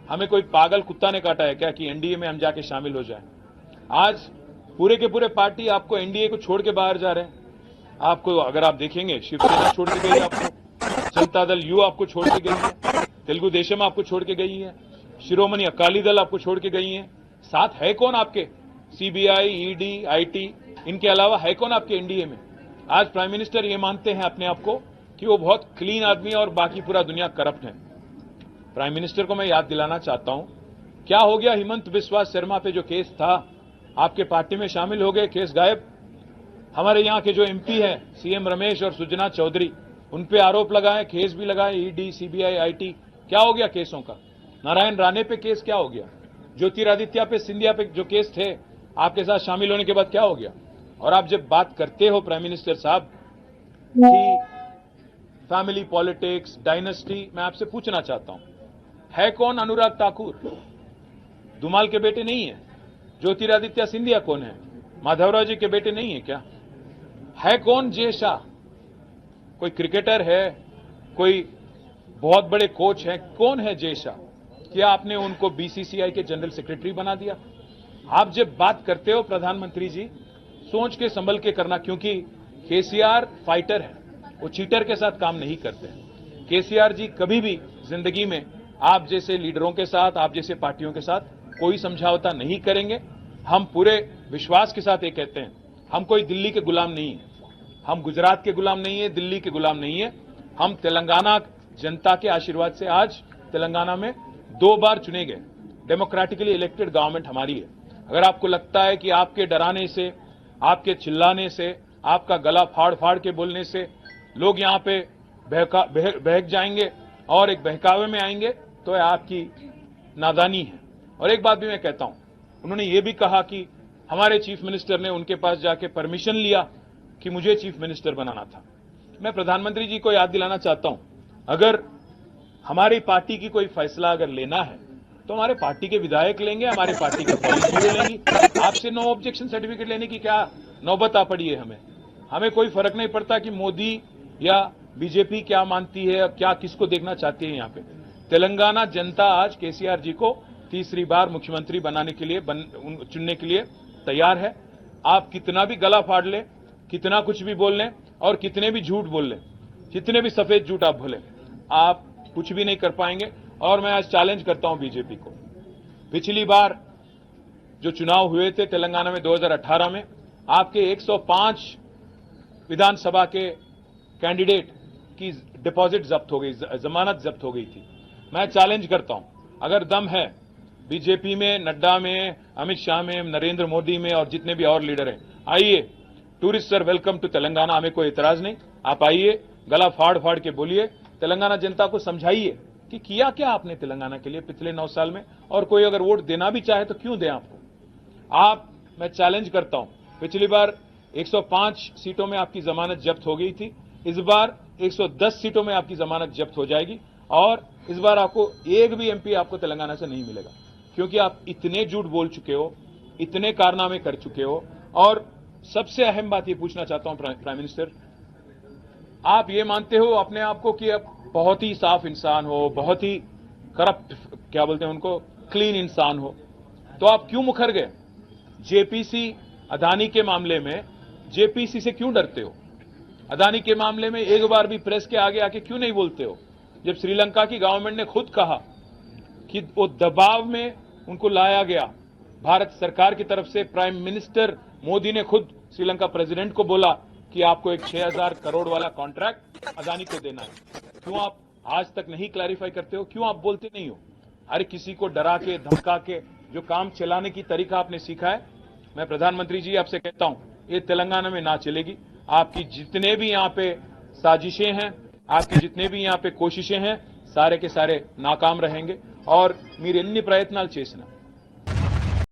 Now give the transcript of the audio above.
हमें कोई पागल कुत्ता ने काटा है क्या कि एनडीए में हम जाके शामिल हो जाएं? आज पूरे के पूरे पार्टी आपको एनडीए को छोड़ के बाहर जा रहे हैं। आपको अगर आप देखेंगे, शिवसेना छोड़ के गई आपको, जनता दल यू आपको छोड़ के गई है, तेलुगु देशम आपको छोड़ के गई है, शिरोमणि अकाली दल आपको छोड़ के गई है। साथ है कौन आपके? सीबीआई, ईडी, आईटी, इनके अलावा है कौन आपके एनडीए में? आज प्राइम मिनिस्टर ये मानते हैं अपने आप को कि वो बहुत क्लीन आदमी है और बाकी पूरा दुनिया करप्ट है। प्राइम मिनिस्टर को मैं याद दिलाना चाहता हूं, क्या हो गया हिमंत बिस्वा शर्मा पे जो केस था, आपके पार्टी में शामिल हो गए, केस गायब। हमारे यहां के जो एमपी हैं सीएम रमेश और सुजना चौधरी, उन पे आरोप लगाए, केस भी लगाए, ईडी, सीबीआई, आईटी, क्या हो गया केसों का? नारायण राणे पे केस क्या हो गया? ज्योतिरादित्य पे, सिंधिया पे जो केस थे, आपके साथ शामिल होने के बाद क्या हो गया? और आप जब बात करते हो प्राइम मिनिस्टर साहब कि फैमिली पॉलिटिक्स, डायनेस्टी, मैं आपसे पूछना चाहता हूं, है कौन अनुराग ठाकुर? धुमाल के बेटे नहीं है? ज्योतिरादित्य सिंधिया कौन है? माधवराव जी के बेटे नहीं है क्या? है कौन जय शाह? कोई क्रिकेटर है? कोई बहुत बड़े कोच है? कौन है जय शाह? क्या आपने उनको बीसीसीआई के जनरल सेक्रेटरी बना दिया? आप जब बात करते हो प्रधानमंत्री जी, सोच के संभल के करना, क्योंकि केसीआर फाइटर है, वो चीटर के साथ काम नहीं करते हैं। केसीआर जी कभी भी जिंदगी में आप जैसे लीडरों के साथ, आप जैसे पार्टियों के साथ कोई समझौता नहीं करेंगे। हम पूरे विश्वास के साथ ये कहते हैं, हम कोई दिल्ली के गुलाम नहीं है, हम गुजरात के गुलाम नहीं है, दिल्ली के गुलाम नहीं है। हम तेलंगाना जनता के आशीर्वाद से आज तेलंगाना में 2 बार चुने गए, डेमोक्रेटिकली इलेक्टेड गवर्नमेंट हमारी है। अगर आपको लगता है कि आपके डराने से, आपके चिल्लाने से, आपका गला फाड़ फाड़ के बोलने से लोग यहां पे बहक जाएंगे और एक बहकावे में आएंगे, तो आपकी नादानी है। और एक बात भी मैं कहता हूं, उन्होंने ये भी कहा कि हमारे चीफ मिनिस्टर ने उनके पास जाके परमिशन लिया कि मुझे चीफ मिनिस्टर बनाना था। मैं प्रधानमंत्री जी को याद दिलाना चाहता हूं, अगर हमारी पार्टी की कोई फैसला अगर लेना है तो हमारे पार्टी के विधायक लेंगे, हमारे पार्टी के पोलिंग ब्यूरो लेंगी। आपसे नो ऑब्जेक्शन सर्टिफिकेट लेने की क्या नौबत आ पड़ी है? हमें कोई फर्क नहीं पड़ता कि मोदी या बीजेपी क्या मानती है, क्या किसको देखना चाहती है। यहां पे तेलंगाना जनता आज केसीआर जी को तीसरी बार मुख्यमंत्री बनाने के लिए, चुनने के लिए तैयार है। आप कितना भी गला फाड़ लें, कितना कुछ भी बोल लें और कितने भी झूठ बोल लें, जितने भी सफेद झूठ आप बोले, आप कुछ भी नहीं कर पाएंगे। और मैं आज चैलेंज करता हूं बीजेपी को, पिछली बार जो चुनाव हुए थे तेलंगाना में 2018 में, आपके 105 विधानसभा के कैंडिडेट की डिपॉजिट जब्त हो गई, जमानत जब्त हो गई थी। मैं चैलेंज करता हूं, अगर दम है बीजेपी में, नड्डा में, अमित शाह में, नरेंद्र मोदी में और जितने भी और लीडर हैं, आइए, tourist sir welcome to Telangana, हमें कोई इतराज नहीं। आप आइए, गला फाड़ फाड़ के बोलिए, तेलंगाना जनता को समझाइए कि किया क्या आपने तेलंगाना के लिए पिछले 9 साल में, और कोई अगर वोट देना भी चाहे तो क्यों दें आपको। मैं चैलेंज करता हूं, पिछली बार 105 सीटों में आपकी जमानत जब्त हो गई थी, इस बार 110 सीटों में आपकी जमानत जब्त हो जाएगी और इस बार आपको एक भी एमपी आपको तेलंगाना से नहीं मिलेगा, क्योंकि आप इतने झूठ बोल चुके हो, इतने कारनामे कर चुके हो। और सबसे अहम बात ये पूछना चाहता हूं प्राइम मिनिस्टर, आप ये मानते हो अपने आप को कि आप बहुत ही साफ इंसान हो, बहुत ही करप्ट, क्या बोलते हैं उनको, क्लीन इंसान हो, तो आप क्यों मुखर गए? जेपीसी अदानी के मामले में जेपीसी से क्यों डरते हो? अदानी के मामले में एक बार भी प्रेस के आगे आके क्यों नहीं बोलते हो? जब श्रीलंका की गवर्नमेंट ने खुद कहा कि वो दबाव में उनको लाया गया, भारत सरकार की तरफ से प्राइम मिनिस्टर मोदी ने खुद श्रीलंका प्रेसिडेंट को बोला कि आपको एक 6000 करोड़ वाला कॉन्ट्रैक्ट अदानी को देना है, क्यों आप आज तक नहीं क्लैरिफाई करते हो? क्यों आप बोलते नहीं हो? हर किसी को डरा के, धमका के जो काम चलाने की तरीका आपने सीखा है, मैं प्रधानमंत्री जी आपसे कहता हूं, ये तेलंगाना में ना चलेगी। आपकी जितने भी यहां पे साजिशें हैं, आपकी जितने भी यहां पे कोशिशें हैं, सारे के सारे नाकाम रहेंगे। और మీరు ఎన్ని ప్రయత్నాలు చేసినా